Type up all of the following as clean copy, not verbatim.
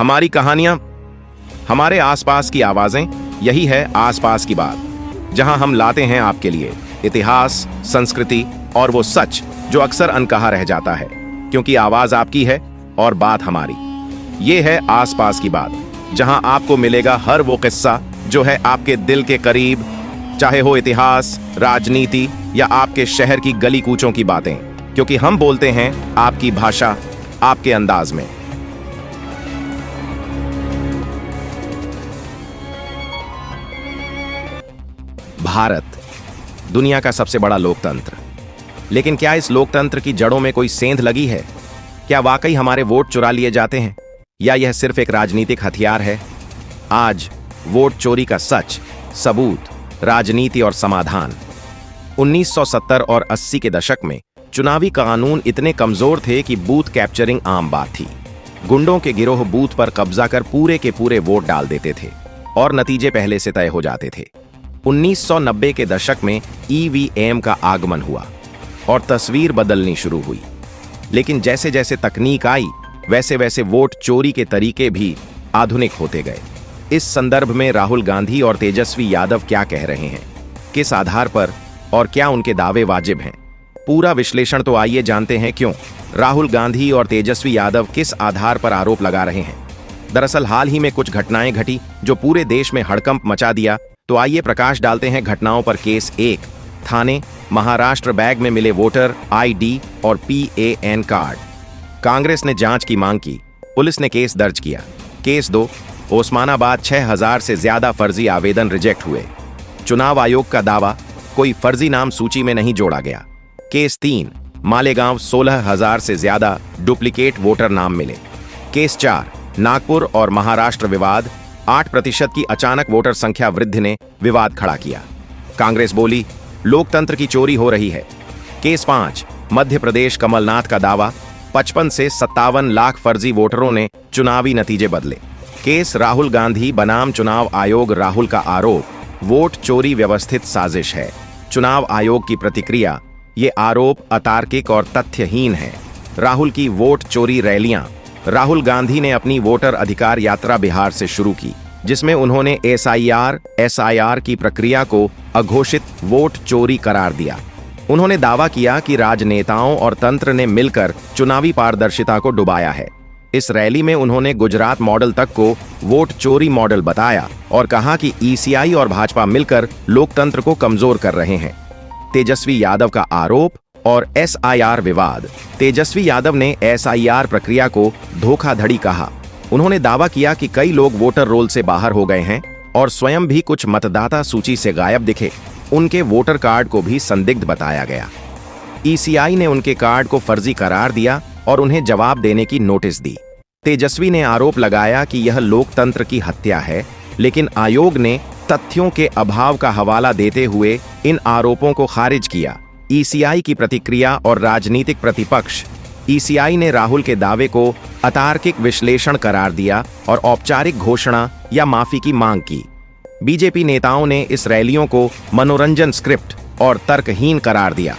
हमारी कहानियां, हमारे आसपास की आवाजें, यही है आसपास की बात, जहां हम लाते हैं आपके लिए इतिहास, संस्कृति और वो सच जो अक्सर अनकहा रह जाता है, क्योंकि आवाज आपकी है और बात हमारी। ये है आसपास की बात, जहां आपको मिलेगा हर वो किस्सा जो है आपके दिल के करीब, चाहे हो इतिहास, राजनीति या आपके शहर की गली कूचों की बातें, क्योंकि हम बोलते हैं आपकी भाषा, आपके अंदाज में। भारत, दुनिया का सबसे बड़ा लोकतंत्र। लेकिन क्या इस लोकतंत्र की जड़ों में कोई सेंध लगी है? क्या वाकई हमारे वोट चुरा लिए जाते हैं, या यह सिर्फ एक राजनीतिक हथियार है? आज वोट चोरी का सच, सबूत, राजनीति और समाधान। 1970 और 80 के दशक में चुनावी कानून इतने कमजोर थे कि बूथ कैप्चरिंग आम बात थी। गुंडों के गिरोह बूथ पर कब्जा कर पूरे के पूरे वोट डाल देते थे और नतीजे पहले से तय हो जाते थे। 1990 के दशक में ईवीएम का आगमन हुआ और तस्वीर बदलनी शुरू हुई। लेकिन जैसे जैसे तकनीक आई, वैसे वैसे वोट चोरी के तरीके भी आधुनिक होते गए। इस संदर्भ में राहुल गांधी और तेजस्वी यादव क्या कह रहे हैं, किस आधार पर, और क्या उनके दावे वाजिब हैं? पूरा विश्लेषण तो आइए जानते हैं क्यों राहुल गांधी और तेजस्वी यादव किस आधार पर आरोप लगा रहे हैं। दरअसल हाल ही में कुछ घटनाएं घटी जो पूरे देश में हड़कंप मचा दिया। तो आइए प्रकाश डालते हैं घटनाओं पर। केस 1, थाने, महाराष्ट्र बैग में मिले वोटर आईडी और PAN कार्ड। कांग्रेस ने जांच की मांग की, पुलिस ने केस दर्ज किया। केस 2, ओस्मानाबाद 6000 से ज्यादा फर्जी आवेदन रिजेक्ट हुए। चुनाव आयोग का दावा, कोई फर्जी नाम सूची में नहीं जोड़ा गया। केस 3, मालेगांव 16000 से ज्यादा डुप्लीकेट वोटर नाम मिले। केस 4, नागपुर और महाराष्ट्र विवाद, 8% की अचानक वोटर संख्या वृद्धि ने विवाद खड़ा किया। कांग्रेस बोली, लोकतंत्र की चोरी हो रही है। केस 5, मध्य प्रदेश, कमलनाथ का दावा, 55 से 57 लाख फर्जी वोटरों ने चुनावी नतीजे बदले। केस राहुल गांधी बनाम चुनाव आयोग, राहुल का आरोप, वोट चोरी व्यवस्थित साजिश है। चुनाव आयोग की प्रतिक्रिया, ये आरोप अतार्किक और तथ्यहीन है। राहुल की वोट चोरी रैलियां। राहुल गांधी ने अपनी वोटर अधिकार यात्रा बिहार से शुरू की, जिसमें उन्होंने SIR की प्रक्रिया को अघोषित वोट चोरी करार दिया। उन्होंने दावा किया कि राजनेताओं और तंत्र ने मिलकर चुनावी पारदर्शिता को डुबाया है। इस रैली में उन्होंने गुजरात मॉडल तक को वोट चोरी मॉडल बताया और कहा कि ECI और भाजपा मिलकर लोकतंत्र को कमजोर कर रहे हैं। तेजस्वी यादव का आरोप और SIR विवाद। तेजस्वी यादव ने SIR प्रक्रिया को धोखाधड़ी कहा। उन्होंने दावा किया कि कई लोग वोटर रोल से बाहर हो गए हैं और स्वयं भी कुछ मतदाता सूची से गायब दिखे। उनके वोटर कार्ड को भी संदिग्ध बताया गया। ECI ने उनके कार्ड को फर्जी करार दिया और उन्हें जवाब देने की नोटिस दी। तेजस्वी ने आरोप लगाया कि यह लोकतंत्र की हत्या है, लेकिन आयोग ने तथ्यों के अभाव का हवाला देते हुए इन आरोपों को खारिज किया। ECI की प्रतिक्रिया और राजनीतिक प्रतिपक्ष। ECI ने राहुल के दावे को अतार्किक विश्लेषण करार दिया और औपचारिक घोषणा या माफी की मांग की। बीजेपी नेताओं ने इस रैलियों को मनोरंजन स्क्रिप्ट और तर्कहीन करार दिया,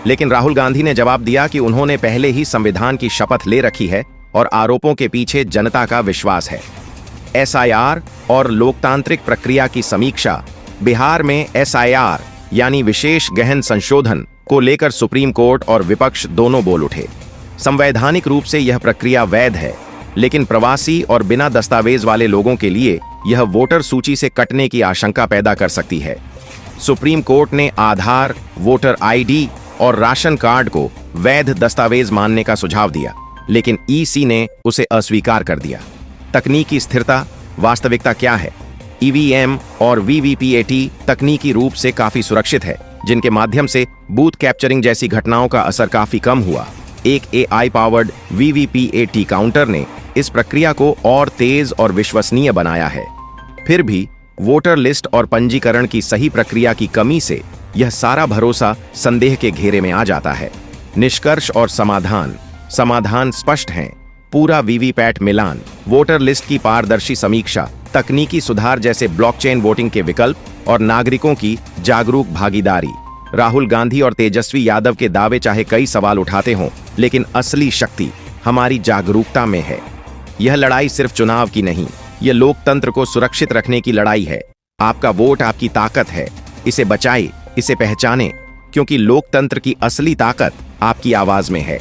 लेकिन राहुल गांधी ने जवाब दिया कि उन्होंने पहले ही संविधान की शपथ ले रखी है और आरोपों के पीछे जनता का विश्वास है। SIR और लोकतांत्रिक प्रक्रिया की समीक्षा। बिहार में SIR यानी विशेष गहन संशोधन को लेकर सुप्रीम कोर्ट और विपक्ष दोनों बोल उठे। संवैधानिक रूप से यह प्रक्रिया वैध है, लेकिन प्रवासी और बिना दस्तावेज वाले लोगों के लिए यह वोटर सूची से कटने की आशंका पैदा कर सकती है। सुप्रीम कोर्ट ने आधार, वोटर ID और राशन कार्ड को वैध दस्तावेज मानने का सुझाव दिया, लेकिन EC ने उसे अस्वीकार कर दिया। तकनीकी स्थिरता। वास्तविकता क्या है? EVM और VVPAT तकनीकी रूप से काफी सुरक्षित है, जिनके माध्यम से बूथ कैप्चरिंग जैसी घटनाओं का असर काफी कम हुआ। एक AI पावर्ड VVPAT काउंटर ने इस प्रक्रिया को और तेज और विश्वसनीय बनाया है। फिर भी वोटर लिस्ट और पंजीकरण की सही प्रक्रिया की कमी से यह सारा भरोसा संदेह के घेरे में आ जाता है। निष्कर्ष और समाधान। समाधान स्पष्ट हैं। पूरा VVPAT मिलान, वोटर लिस्ट की पारदर्शी समीक्षा, तकनीकी सुधार जैसे ब्लॉकचेन वोटिंग के विकल्प और नागरिकों की जागरूक भागीदारी। राहुल गांधी और तेजस्वी यादव के दावे चाहे कई सवाल उठाते हों, लेकिन असली शक्ति हमारी जागरूकता में है। यह लड़ाई सिर्फ चुनाव की नहीं, यह लोकतंत्र को सुरक्षित रखने की लड़ाई है। आपका वोट आपकी ताकत है, इसे बचाए, इसे पहचाने, क्योंकि लोकतंत्र की असली ताकत आपकी आवाज में है।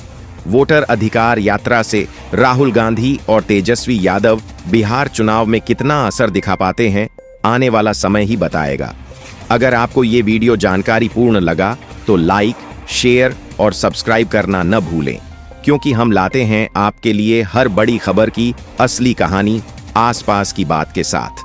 वोटर अधिकार यात्रा से राहुल गांधी और तेजस्वी यादव बिहार चुनाव में कितना असर दिखा पाते हैं, आने वाला समय ही बताएगा। अगर आपको ये वीडियो जानकारी पूर्ण लगा तो लाइक, शेयर और सब्सक्राइब करना न भूलें, क्योंकि हम लाते हैं आपके लिए हर बड़ी खबर की असली कहानी आसपास की बात के साथ।